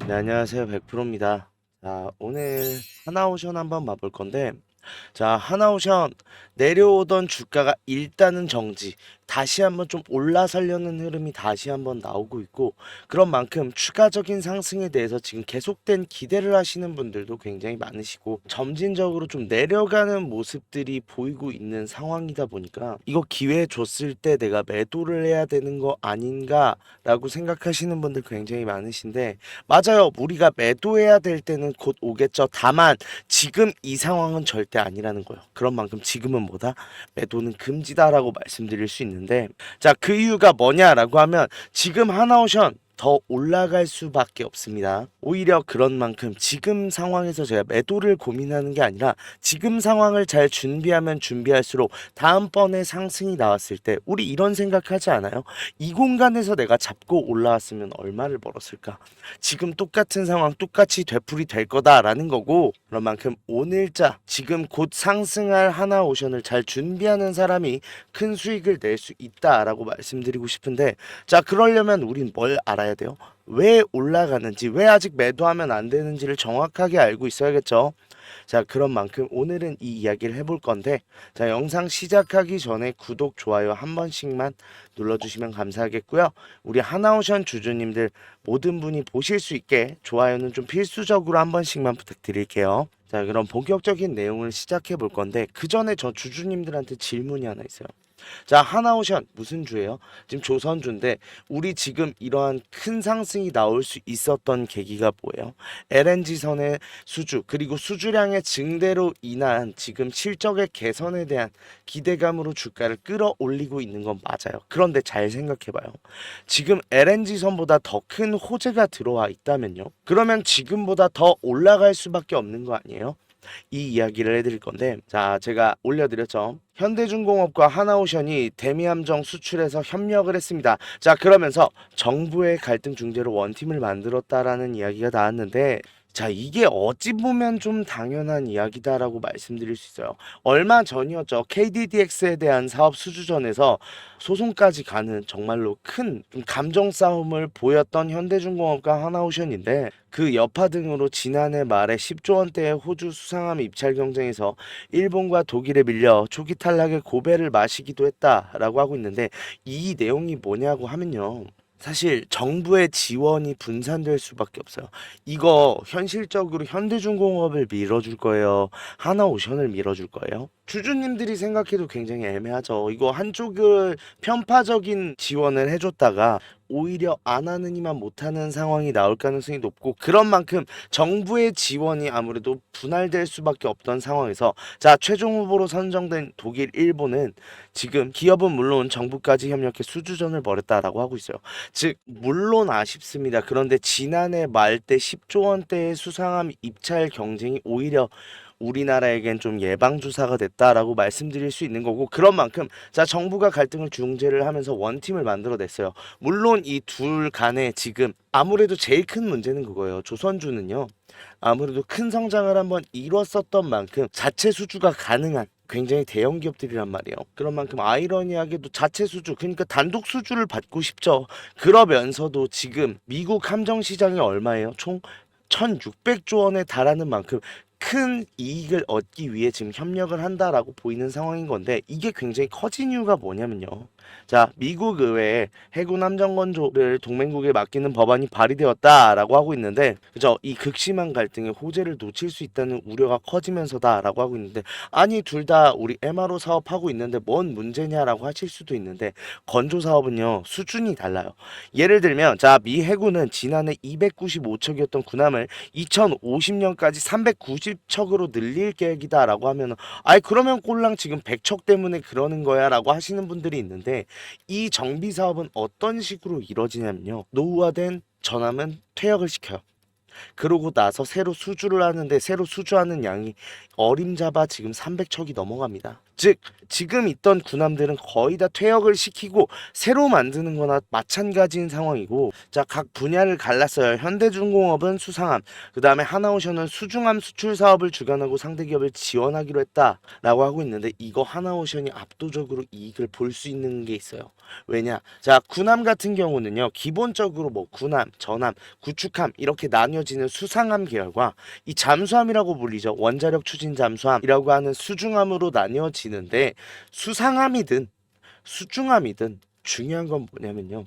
네, 안녕하세요. 100%입니다. 자, 오늘 하나오션 한번 봐볼 건데, 자, 하나오션 내려오던 주가가 일단은 정지, 다시 한번 좀 올라서려는 흐름이 다시 한번 나오고 있고, 그런 만큼 추가적인 상승에 대해서 지금 계속된 기대를 하시는 분들도 굉장히 많으시고, 점진적으로 좀 내려가는 모습들이 보이고 있는 상황이다 보니까 이거 기회 줬을 때 내가 매도를 해야 되는 거 아닌가라고 생각하시는 분들 굉장히 많으신데, 맞아요. 우리가 매도해야 될 때는 곧 오겠죠. 다만 지금 이 상황은 절대 아니라는 거예요. 그런 만큼 지금은 뭐다? 매도는 금지다라고 말씀드릴 수 있는데, 자, 그 이유가 뭐냐라고 하면 지금 하나오션 더 올라갈 수밖에 없습니다. 오히려 그런 만큼 지금 상황에서 제가 매도를 고민하는 게 아니라 지금 상황을 잘 준비하면 준비할수록 다음번에 상승이 나왔을 때 우리 이런 생각하지 않아요? 이 공간에서 내가 잡고 올라왔으면 얼마를 벌었을까? 지금 똑같은 상황 똑같이 되풀이 될 거다라는 거고, 그런 만큼 오늘자 지금 곧 상승할 하나오션을 잘 준비하는 사람이 큰 수익을 낼 수 있다라고 말씀드리고 싶은데, 자, 그러려면 우린 뭘 알아야 돼요? 왜 올라가는지, 왜 아직 매도하면 안 되는지를 정확하게 알고 있어야겠죠. 자, 그런 만큼 오늘은 이 이야기를 해볼 건데, 자, 영상 시작하기 전에 구독, 좋아요 한 번씩만 눌러주시면 감사하겠고요. 우리 하나오션 주주님들 모든 분이 보실 수 있게 좋아요는 좀 필수적으로 한 번씩만 부탁드릴게요. 자, 그럼 본격적인 내용을 시작해 볼 건데, 그 전에 저 주주님들한테 질문이 하나 있어요. 자, 하나오션 무슨 주예요? 지금 조선주인데 우리 지금 이러한 큰 상승이 나올 수 있었던 계기가 뭐예요? LNG 선의 수주 그리고 수주량의 증대로 인한 지금 실적의 개선에 대한 기대감으로 주가를 끌어올리고 있는 건 맞아요. 그런데 잘 생각해봐요. 지금 LNG 선보다 더 큰 호재가 들어와 있다면요? 그러면 지금보다 더 올라갈 수밖에 없는 거 아니에요? 이 이야기를 해드릴 건데, 자, 제가 올려드렸죠. 현대중공업과 하나오션이 대미함정 수출에서 협력을 했습니다. 자, 그러면서 정부의 갈등 중재로 원팀을 만들었다라는 이야기가 나왔는데, 자, 이게 어찌 보면 좀 당연한 이야기다라고 말씀드릴 수 있어요. 얼마 전이었죠. KDDX에 대한 사업 수주전에서 소송까지 가는 정말로 큰 좀 감정 싸움을 보였던 현대중공업과 하나오션인데, 그 여파 등으로 지난해 말에 10조 원대의 호주 수상함 입찰 경쟁에서 일본과 독일에 밀려 초기 탈락의 고배를 마시기도 했다라고 하고 있는데, 이 내용이 뭐냐고 하면요. 사실 정부의 지원이 분산될 수밖에 없어요. 이거 현실적으로 현대중공업을 밀어줄 거예요? 하나오션을 밀어줄 거예요? 주주님들이 생각해도 굉장히 애매하죠. 이거 한쪽을 편파적인 지원을 해줬다가 오히려 안 하느니만 못하는 상황이 나올 가능성이 높고, 그런 만큼 정부의 지원이 아무래도 분할될 수밖에 없던 상황에서, 자, 최종 후보로 선정된 독일, 일본은 지금 기업은 물론 정부까지 협력해 수주전을 벌였다라고 하고 있어요. 즉, 물론 아쉽습니다. 그런데 지난해 말 때 10조 원대의 수상함 입찰 경쟁이 오히려 우리나라에겐 좀 예방주사가 됐다라고 말씀드릴 수 있는 거고, 그런 만큼 자, 정부가 갈등을 중재를 하면서 원팀을 만들어냈어요. 물론 이 둘 간에 지금 아무래도 제일 큰 문제는 그거예요. 조선주는요, 아무래도 큰 성장을 한번 이뤘었던 만큼 자체 수주가 가능한 굉장히 대형 기업들이란 말이에요. 그런 만큼 아이러니하게도 자체 수주, 그러니까 단독 수주를 받고 싶죠. 그러면서도 지금 미국 함정 시장이 얼마예요? 총 1600조 원에 달하는 만큼 큰 이익을 얻기 위해 지금 협력을 한다라고 보이는 상황인 건데, 이게 굉장히 커진 이유가 뭐냐면요. 자, 미국 의회에 해군 함정 건조를 동맹국에 맡기는 법안이 발의되었다라고 하고 있는데, 그죠? 이 극심한 갈등에 호재를 놓칠 수 있다는 우려가 커지면서다라고 하고 있는데, 아니 둘 다 우리 MRO 사업하고 있는데 뭔 문제냐라고 하실 수도 있는데, 건조 사업은요 수준이 달라요. 예를 들면, 자, 미 해군은 지난해 295척이었던 군함을 2050년까지 390척으로 늘릴 계획이다라고 하면, 아이 그러면 꼴랑 지금 100척 때문에 그러는 거야라고 하시는 분들이 있는데, 이 정비 사업은 어떤 식으로 이루어지냐면요. 노후화된 전함은 퇴역을 시켜요. 그러고 나서 새로 수주를 하는데 새로 수주하는 양이 어림잡아 지금 300척이 넘어갑니다. 즉 지금 있던 군함들은 거의 다 퇴역을 시키고 새로 만드는 거나 마찬가지인 상황이고, 자, 각 분야를 갈랐어요. 현대중공업은 수상함, 그 다음에 하나오션은 수중함 수출 사업을 주관하고 상대 기업을 지원하기로 했다라고 하고 있는데, 이거 하나오션이 압도적으로 이익을 볼 수 있는 게 있어요. 왜냐? 자, 군함 같은 경우는요, 기본적으로 뭐 군함, 전함, 구축함 이렇게 나뉘어지는 수상함 계열과 이 잠수함이라고 불리죠. 원자력 추진 잠수함이라고 하는 수중함으로 나뉘어지는데, 수상함이든 수중함이든 중요한 건 뭐냐면요,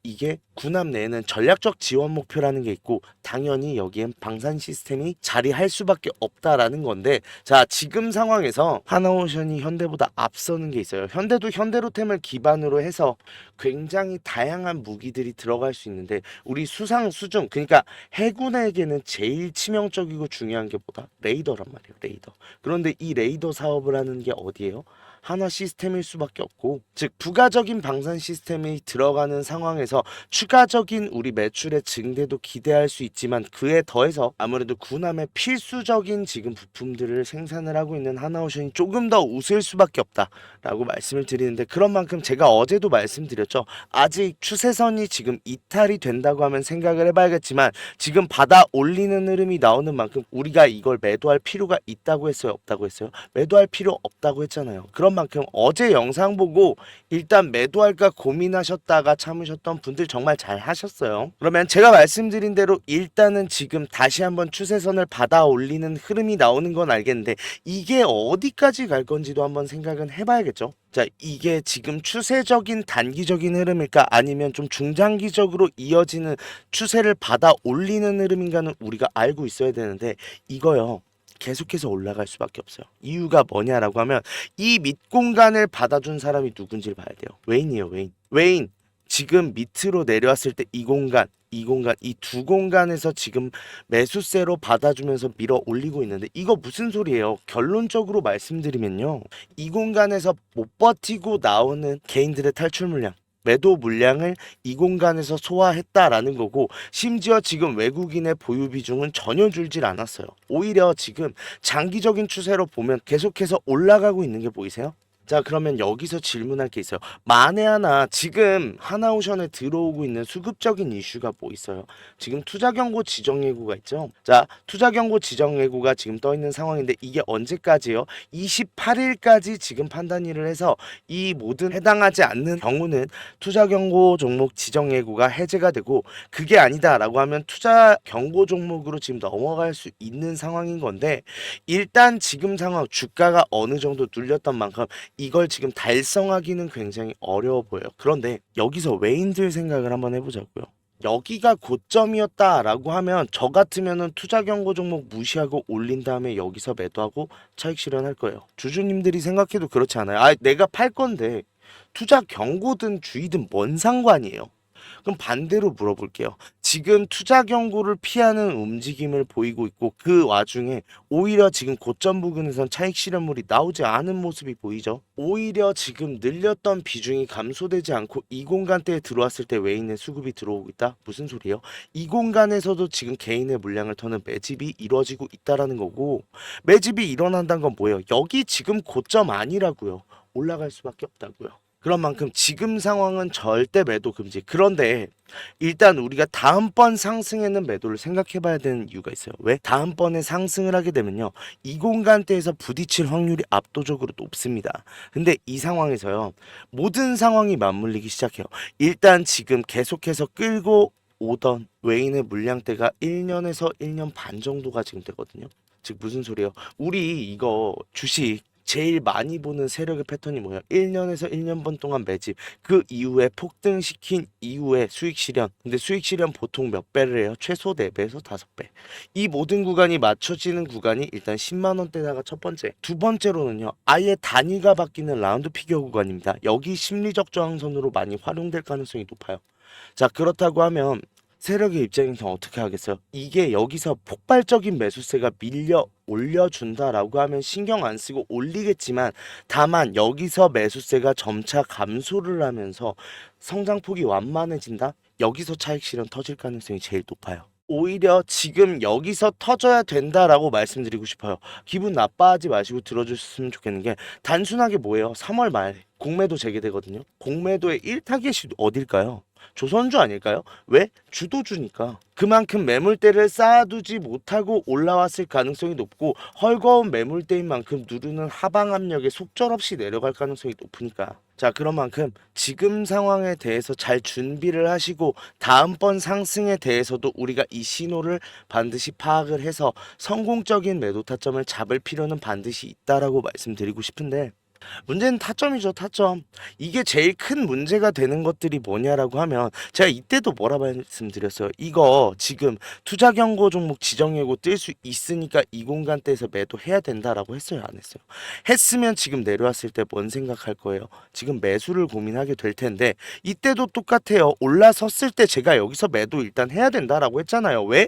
이게 군함 내에는 전략적 지원 목표라는 게 있고 당연히 여기엔 방산 시스템이 자리할 수밖에 없다라는 건데, 자, 지금 상황에서 하나오션이 현대보다 앞서는 게 있어요. 현대도 현대로템을 기반으로 해서 굉장히 다양한 무기들이 들어갈 수 있는데, 우리 수상 수중, 그러니까 해군에게는 제일 치명적이고 중요한 게 뭐다? 레이더란 말이에요. 레이더. 그런데 이 레이더 사업을 하는 게 어디예요? 하나 시스템일 수밖에 없고, 즉 부가적인 방산 시스템이 들어가는 상황에서 추가적인 우리 매출의 증대도 기대할 수 있지만, 그에 더해서 아무래도 군함의 필수적인 지금 부품들을 생산을 하고 있는 하나오션이 조금 더 웃을 수밖에 없다라고 말씀을 드리는데, 그런 만큼 제가 어제도 말씀드렸죠. 아직 추세선이 지금 이탈이 된다고 하면 생각을 해봐야겠지만, 지금 받아 올리는 흐름이 나오는 만큼 우리가 이걸 매도할 필요가 있다고 했어요, 없다고 했어요? 매도할 필요 없다고 했잖아요. 그런 만큼 어제 영상 보고 일단 매도할까 고민하셨다가 참으셨던 분들 정말 잘 하셨어요. 그러면 제가 말씀드린 대로 일단은 지금 다시 한번 추세선을 받아 올리는 흐름이 나오는 건 알겠는데, 이게 어디까지 갈 건지도 한번 생각은 해봐야겠죠. 자, 이게 지금 추세적인 단기적인 흐름일까, 아니면 좀 중장기적으로 이어지는 추세를 받아 올리는 흐름인가는 우리가 알고 있어야 되는데, 이거요, 계속해서 올라갈 수밖에 없어요. 이유가 뭐냐라고 하면, 이 밑공간을 받아준 사람이 누군지를 봐야 돼요. 웨인이에요, 웨인. 웨인 지금 밑으로 내려왔을 때 이 공간, 이 공간, 이 두 공간에서 지금 매수세로 받아주면서 밀어 올리고 있는데, 이거 무슨 소리예요? 결론적으로 말씀드리면요, 이 공간에서 못 버티고 나오는 개인들의 탈출 물량, 매도 물량을 이 공간에서 소화했다라는 거고, 심지어 지금 외국인의 보유 비중은 전혀 줄질 않았어요. 오히려 지금 장기적인 추세로 보면 계속해서 올라가고 있는 게 보이세요? 자, 그러면 여기서 질문할 게 있어요. 만에 하나 지금 하나오션에 들어오고 있는 수급적인 이슈가 뭐 있어요? 지금 투자경고 지정예고가 있죠. 자, 투자경고 지정예고가 지금 떠 있는 상황인데, 이게 언제까지요? 28일까지 지금 판단일을 해서 이 모든 해당하지 않는 경우는 투자경고 종목 지정예고가 해제가 되고, 그게 아니다라고 하면 투자경고 종목으로 지금 넘어갈 수 있는 상황인 건데, 일단 지금 상황 주가가 어느 정도 눌렸던 만큼 이걸 지금 달성하기는 굉장히 어려워 보여요. 그런데 여기서 외인들 생각을 한번 해보자고요. 여기가 고점이었다라고 하면 저 같으면은 투자 경고 종목 무시하고 올린 다음에 여기서 매도하고 차익 실현할 거예요. 주주님들이 생각해도 그렇지 않아요? 아, 내가 팔 건데 투자 경고든 주의든 뭔 상관이에요? 그럼 반대로 물어볼게요. 지금 투자 경고를 피하는 움직임을 보이고 있고, 그 와중에 오히려 지금 고점 부근에선 차익 실현물이 나오지 않은 모습이 보이죠. 오히려 지금 늘렸던 비중이 감소되지 않고 이 공간대에 들어왔을 때 외인의 수급이 들어오고 있다? 무슨 소리예요? 이 공간에서도 지금 개인의 물량을 터는 매집이 이루어지고 있다라는 거고, 매집이 일어난다는 건 뭐예요? 여기 지금 고점 아니라고요. 올라갈 수밖에 없다고요. 그런 만큼 지금 상황은 절대 매도 금지. 그런데 일단 우리가 다음번 상승에는 매도를 생각해 봐야 되는 이유가 있어요. 왜? 다음번에 상승을 하게 되면요, 이 공간대에서 부딪힐 확률이 압도적으로 높습니다. 근데 이 상황에서요, 모든 상황이 맞물리기 시작해요. 일단 지금 계속해서 끌고 오던 외인의 물량대가 1년에서 1년 반 정도가 지금 되거든요. 즉 무슨 소리예요? 우리 이거 주식 제일 많이 보는 세력의 패턴이 뭐예요? 1년에서 1년 반 동안 매집, 그 이후에 폭등시킨 이후에 수익 실현. 근데 수익 실현 보통 몇 배를 해요? 최소 4배에서 5배. 이 모든 구간이 맞춰지는 구간이 일단 10만 원대다가 첫 번째. 두 번째로는요, 아예 단위가 바뀌는 라운드 피겨 구간입니다. 여기 심리적 저항선으로 많이 활용될 가능성이 높아요. 자, 그렇다고 하면 세력의 입장에서 어떻게 하겠어요? 이게 여기서 폭발적인 매수세가 밀려 올려준다라고 하면 신경 안 쓰고 올리겠지만, 다만 여기서 매수세가 점차 감소를 하면서 성장폭이 완만해진다? 여기서 차익 실현 터질 가능성이 제일 높아요. 오히려 지금 여기서 터져야 된다라고 말씀드리고 싶어요. 기분 나빠하지 마시고 들어주셨으면 좋겠는 게 단순하게 뭐예요? 3월 말 공매도 재개되거든요. 공매도의 1타겟이 어딜까요? 조선주 아닐까요? 왜? 주도주니까. 그만큼 매물대를 쌓아두지 못하고 올라왔을 가능성이 높고 헐거운 매물대인 만큼 누르는 하방 압력에 속절없이 내려갈 가능성이 높으니까. 자, 그런 만큼 지금 상황에 대해서 잘 준비를 하시고 다음번 상승에 대해서도 우리가 이 신호를 반드시 파악을 해서 성공적인 매도 타점을 잡을 필요는 반드시 있다라고 말씀드리고 싶은데 문제는 타점이죠, 타점. 이게 제일 큰 문제가 되는 것들이 뭐냐라고 하면 제가 이때도 뭐라 말씀드렸어요. 이거 지금 투자 경고 종목 지정 예고 뜰 수 있으니까 이 공간대에서 매도해야 된다라고 했어요, 안 했어요? 했으면 지금 내려왔을 때 뭔 생각할 거예요? 지금 매수를 고민하게 될 텐데 이때도 똑같아요. 올라섰을 때 제가 여기서 매도 일단 해야 된다라고 했잖아요. 왜?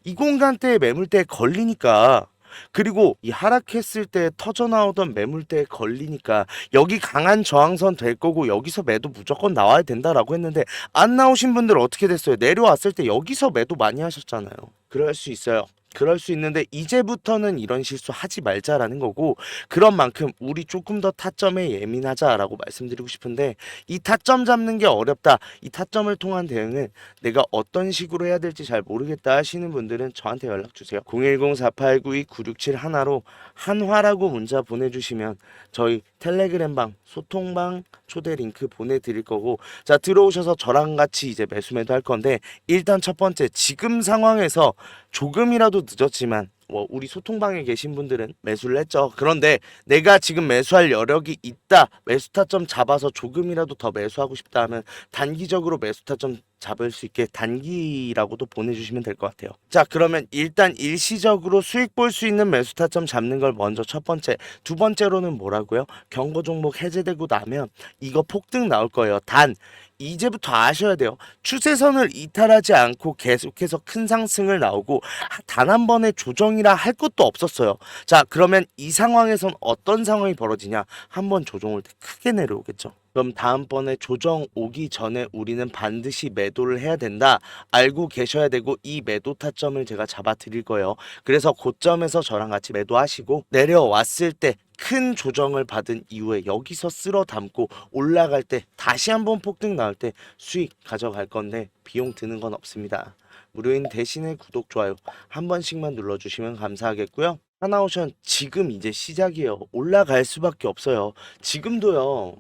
이 공간대에 매물대에 걸리니까. 그리고 이 하락했을 때 터져 나오던 매물대에 걸리니까 여기 강한 저항선 될 거고 여기서 매도 무조건 나와야 된다라고 했는데 안 나오신 분들 어떻게 됐어요? 내려왔을 때 여기서 매도 많이 하셨잖아요. 그럴 수 있어요. 그럴 수 있는데 이제부터는 이런 실수 하지 말자라는 거고 그런 만큼 우리 조금 더 타점에 예민하자라고 말씀드리고 싶은데 이 타점 잡는 게 어렵다. 이 타점을 통한 대응은 내가 어떤 식으로 해야 될지 잘 모르겠다 하시는 분들은 저한테 연락 주세요. 010-4892-9671 하나로 한화라고 문자 보내주시면 저희 텔레그램방 소통방 초대 링크 보내드릴 거고 자 들어오셔서 저랑 같이 이제 매수 매도 할 건데 일단 첫 번째 지금 상황에서 조금이라도 늦었지만 우리 소통방에 계신 분들은 매수를 했죠. 그런데 내가 지금 매수할 여력이 있다. 매수 타점 잡아서 조금이라도 더 매수하고 싶다 하면 단기적으로 매수 타점 잡을 수 있게 단기라고도 보내주시면 될 것 같아요. 자 그러면 일단 일시적으로 수익 볼 수 있는 매수 타점 잡는 걸 먼저 첫 번째. 두 번째로는 뭐라고요? 경고 종목 해제되고 나면 이거 폭등 나올 거예요. 단 이제부터 아셔야 돼요. 추세선을 이탈하지 않고 계속해서 큰 상승을 나오고 단 한 번의 조정이라 할 것도 없었어요. 자 그러면 이 상황에선 어떤 상황이 벌어지냐? 한 번 조정 올 때 크게 내려오겠죠. 그럼 다음번에 조정 오기 전에 우리는 반드시 매도를 해야 된다. 알고 계셔야 되고 이 매도 타점을 제가 잡아 드릴 거예요. 그래서 고점에서 저랑 같이 매도하시고 내려왔을 때 큰 조정을 받은 이후에 여기서 쓸어 담고 올라갈 때 다시 한번 폭등 나올 때 수익 가져갈 건데 비용 드는 건 없습니다. 무료인 대신에 구독, 좋아요 한 번씩만 눌러주시면 감사하겠고요. 하나오션 지금 이제 시작이에요. 올라갈 수밖에 없어요. 지금도요.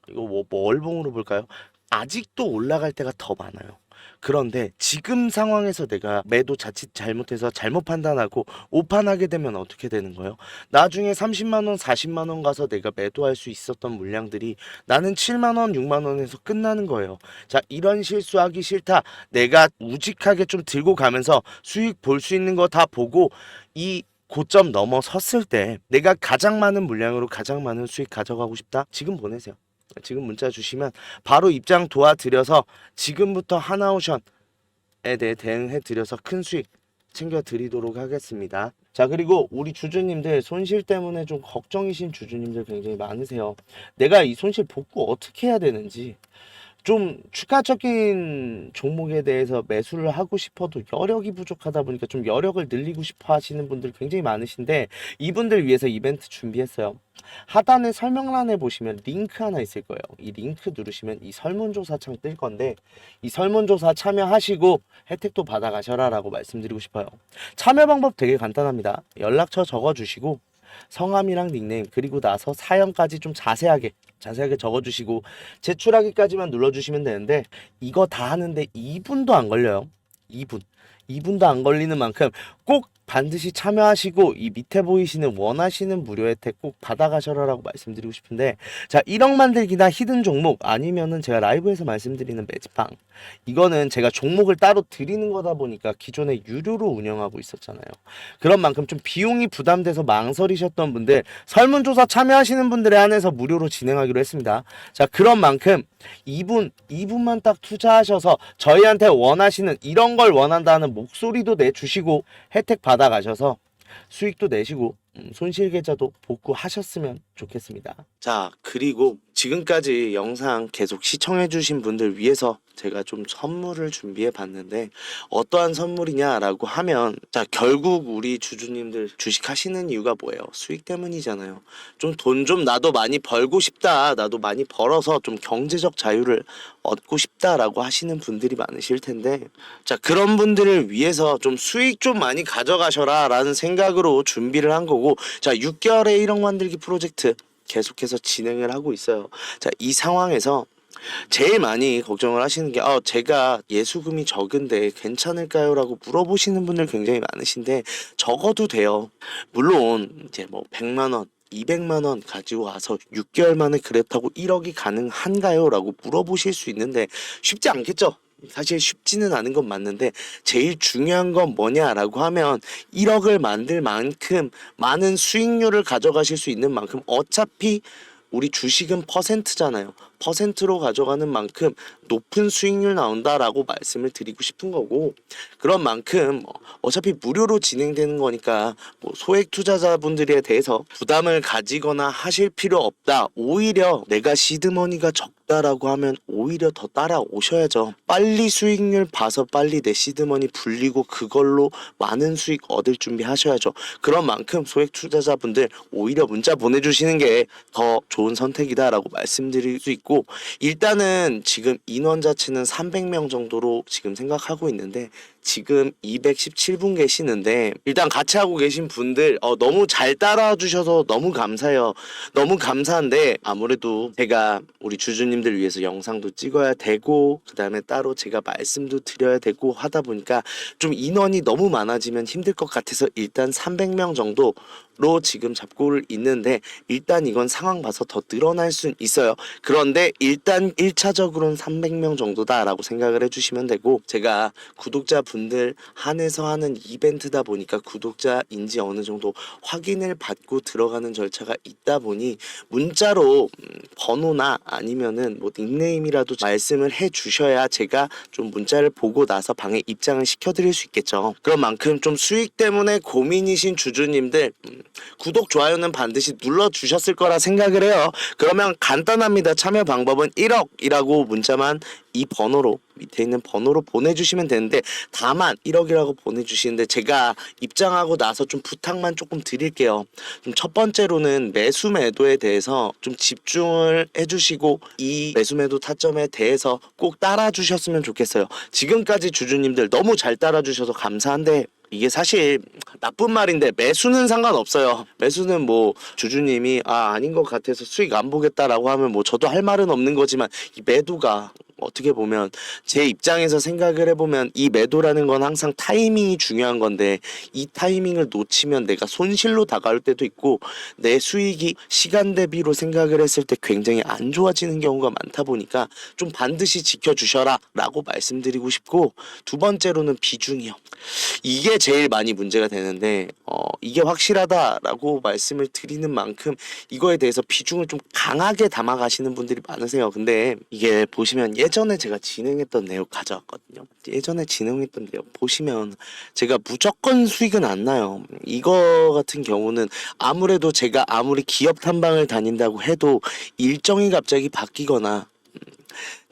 이거 뭐 월봉으로 볼까요? 아직도 올라갈 때가 더 많아요. 그런데 지금 상황에서 내가 매도 자칫 잘못해서 잘못 판단하고 오판하게 되면 어떻게 되는 거예요? 나중에 30만 원, 40만 원 가서 내가 매도할 수 있었던 물량들이 나는 7만 원, 6만 원에서 끝나는 거예요. 자, 이런 실수하기 싫다. 내가 우직하게 좀 들고 가면서 수익 볼 수 있는 거 다 보고 이 고점 넘어섰을 때 내가 가장 많은 물량으로 가장 많은 수익 가져가고 싶다? 지금 보내세요. 지금 문자 주시면 바로 입장 도와드려서 지금부터 하나오션에 대해 대응해 드려서 큰 수익 챙겨 드리도록 하겠습니다. 자 그리고 우리 주주님들 손실 때문에 좀 걱정이신 주주님들 굉장히 많으세요. 내가 이 손실 복구 어떻게 해야 되는지 좀 추가적인 종목에 대해서 매수를 하고 싶어도 여력이 부족하다 보니까 좀 여력을 늘리고 싶어 하시는 분들 굉장히 많으신데 이분들 위해서 이벤트 준비했어요. 하단에 설명란에 보시면 링크 하나 있을 거예요. 이 링크 누르시면 이 설문조사 창 뜰 건데 이 설문조사 참여하시고 혜택도 받아가셔라 라고 말씀드리고 싶어요. 참여 방법 되게 간단합니다. 연락처 적어주시고 성함이랑 닉네임 그리고 나서 사연까지 좀 자세하게 적어주시고 제출하기까지만 눌러주시면 되는데 이거 다 하는데 2분도 안 걸려요. 2분도 안 걸리는 만큼 꼭 반드시 참여하시고 이 밑에 보이시는 원하시는 무료 혜택 꼭 받아가셔라라고 말씀드리고 싶은데 자 1억 만들기나 히든 종목 아니면은 제가 라이브에서 말씀드리는 매집방 이거는 제가 종목을 따로 드리는 거다 보니까 기존에 유료로 운영하고 있었잖아요. 그런 만큼 좀 비용이 부담돼서 망설이셨던 분들 설문조사 참여하시는 분들에 한해서 무료로 진행하기로 했습니다. 자 그런 만큼 2분만 딱 투자하셔서 저희한테 원하시는 이런 걸 원한다는 목소리도 내주시고 혜택 받아가셔서 수익도 내시고 손실 계좌도 복구하셨으면 좋겠습니다. 자 그리고 지금까지 영상 계속 시청해주신 분들 위해서 제가 좀 선물을 준비해 봤는데 어떠한 선물이냐라고 하면 자 결국 우리 주주님들 주식하시는 이유가 뭐예요? 수익 때문이잖아요. 좀 돈 좀 나도 많이 벌고 싶다. 나도 많이 벌어서 좀 경제적 자유를 얻고 싶다라고 하시는 분들이 많으실 텐데 자 그런 분들을 위해서 좀 수익 좀 많이 가져가셔라 라는 생각으로 준비를 한 거고 자 6개월의 1억 만들기 프로젝트 계속해서 진행을 하고 있어요. 자, 이 상황에서 제일 많이 걱정을 하시는 게 제가 예수금이 적은데 괜찮을까요? 라고 물어보시는 분들 굉장히 많으신데 적어도 돼요. 물론 이제 뭐 100만 원 200만 원 가지고 와서 6개월 만에 그랩하고 1억이 가능한가요? 라고 물어보실 수 있는데 쉽지 않겠죠? 사실 쉽지는 않은 건 맞는데 제일 중요한 건 뭐냐라고 하면 1억을 만들 만큼 많은 수익률을 가져가실 수 있는 만큼 어차피 우리 주식은 퍼센트잖아요. 퍼센트로 가져가는 만큼 높은 수익률 나온다라고 말씀을 드리고 싶은 거고 그런 만큼 어차피 무료로 진행되는 거니까 뭐 소액 투자자분들에 대해서 부담을 가지거나 하실 필요 없다. 오히려 내가 시드머니가 적다라고 하면 오히려 더 따라오셔야죠. 빨리 수익률 봐서 빨리 내 시드머니 불리고 그걸로 많은 수익 얻을 준비하셔야죠. 그런 만큼 소액 투자자분들 오히려 문자 보내주시는 게 더 좋은 선택이다라고 말씀드릴 수 있고 일단은 지금 인원 자체는 300명 정도로 지금 생각하고 있는데 지금 217분 계시는데 일단 같이 하고 계신 분들 너무 잘 따라와 주셔서 너무 감사해요. 너무 감사한데 아무래도 제가 우리 주주님들 위해서 영상도 찍어야 되고 그 다음에 따로 제가 말씀도 드려야 되고 하다 보니까 좀 인원이 너무 많아지면 힘들 것 같아서 일단 300명 정도 로 지금 잡고 있는데 일단 이건 상황 봐서 더 늘어날 수 있어요. 그런데 일단 1차적으로는 300명 정도다라고 생각을 해주시면 되고 제가 구독자분들 한해서 하는 이벤트다 보니까 구독자인지 어느 정도 확인을 받고 들어가는 절차가 있다 보니 문자로 번호나 아니면은 뭐 닉네임이라도 말씀을 해 주셔야 제가 좀 문자를 보고 나서 방에 입장을 시켜드릴 수 있겠죠. 그런 만큼 좀 수익 때문에 고민이신 주주님들 구독, 좋아요는 반드시 눌러주셨을 거라 생각을 해요. 그러면 간단합니다. 참여 방법은 1억이라고 문자만 이 번호로 밑에 있는 번호로 보내주시면 되는데 다만 1억이라고 보내주시는데 제가 입장하고 나서 좀 부탁만 조금 드릴게요. 좀 첫 번째로는 매수 매도에 대해서 좀 집중을 해주시고 이 매수 매도 타점에 대해서 꼭 따라주셨으면 좋겠어요. 지금까지 주주님들 너무 잘 따라주셔서 감사한데 이게 사실 나쁜 말인데 매수는 상관없어요. 매수는 뭐 주주님이 아닌 것 같아서 수익 안 보겠다라고 하면 뭐 저도 할 말은 없는 거지만 이 매도가 어떻게 보면 제 입장에서 생각을 해보면 이 매도라는 건 항상 타이밍이 중요한 건데 이 타이밍을 놓치면 내가 손실로 다가올 때도 있고 내 수익이 시간 대비로 생각을 했을 때 굉장히 안 좋아지는 경우가 많다 보니까 좀 반드시 지켜주셔라 라고 말씀드리고 싶고 두 번째로는 비중이요. 이게 제일 많이 문제가 되는데 이게 확실하다라고 말씀을 드리는 만큼 이거에 대해서 비중을 좀 강하게 담아가시는 분들이 많으세요. 근데 이게 보시면 예전에 제가 진행했던 내용 가져왔거든요. 예전에 진행했던 내용 보시면 제가 무조건 수익은 안 나요. 이거 같은 경우는 아무래도 제가 아무리 기업 탐방을 다닌다고 해도 일정이 갑자기 바뀌거나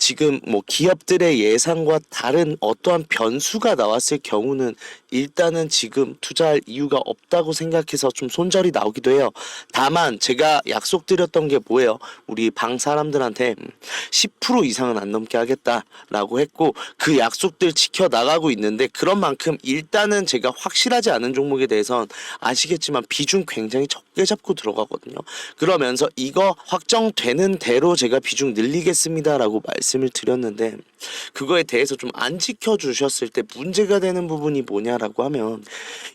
지금 뭐 기업들의 예상과 다른 어떠한 변수가 나왔을 경우는 일단은 지금 투자할 이유가 없다고 생각해서 좀 손절이 나오기도 해요. 다만 제가 약속드렸던 게 뭐예요? 우리 방 사람들한테 10% 이상은 안 넘게 하겠다라고 했고 그 약속들 지켜나가고 있는데 그런 만큼 일단은 제가 확실하지 않은 종목에 대해선 아시겠지만 비중 굉장히 적게 잡고 들어가거든요. 그러면서 이거 확정되는 대로 제가 비중 늘리겠습니다라고 말씀을 드렸는데 그거에 대해서 좀 안 지켜주셨을 때 문제가 되는 부분이 뭐냐라고 하면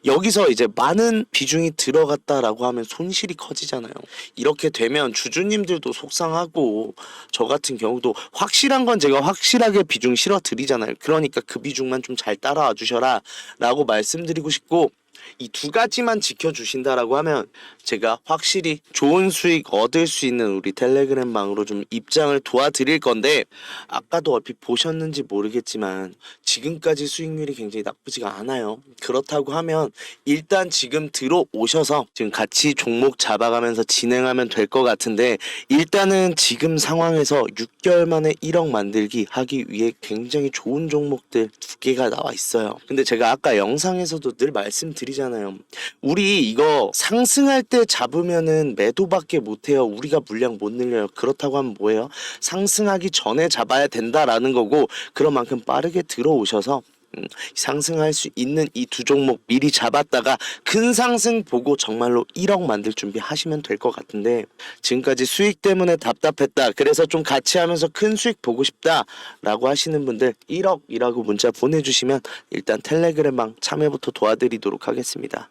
여기서 이제 많은 비중이 들어갔다라고 하면 손실이 커지잖아요. 이렇게 되면 주주님들도 속상하고 저 같은 경우도 확실한 건 제가 확실하게 비중 실어 드리잖아요. 그러니까 그 비중만 좀 잘 따라와 주셔라 라고 말씀드리고 싶고 이 두 가지만 지켜주신다라고 하면 제가 확실히 좋은 수익 얻을 수 있는 우리 텔레그램 방으로 좀 입장을 도와드릴 건데, 아까도 얼핏 보셨는지 모르겠지만 지금까지 수익률이 굉장히 나쁘지가 않아요. 그렇다고 하면 일단 지금 들어오셔서 지금 같이 종목 잡아가면서 진행하면 될 것 같은데, 일단은 지금 상황에서 6개월 만에 1억 만들기 하기 위해 굉장히 좋은 종목들 두 개가 나와 있어요. 근데 제가 아까 영상에서도 늘 말씀드리잖아요. 우리 이거 상승할 때 잡으면은 매도밖에 못해요. 우리가 물량 못 늘려요. 그렇다고 하면 뭐예요? 상승하기 전에 잡아야 된다라는 거고, 그런 만큼 빠르게 들어오셔서 상승할 수 있는 이 두 종목 미리 잡았다가 큰 상승 보고 정말로 1억 만들 준비 하시면 될 것 같은데, 지금까지 수익 때문에 답답했다, 그래서 좀 같이 하면서 큰 수익 보고 싶다 라고 하시는 분들 1억이라고 문자 보내주시면 일단 텔레그램방 참여부터 도와드리도록 하겠습니다.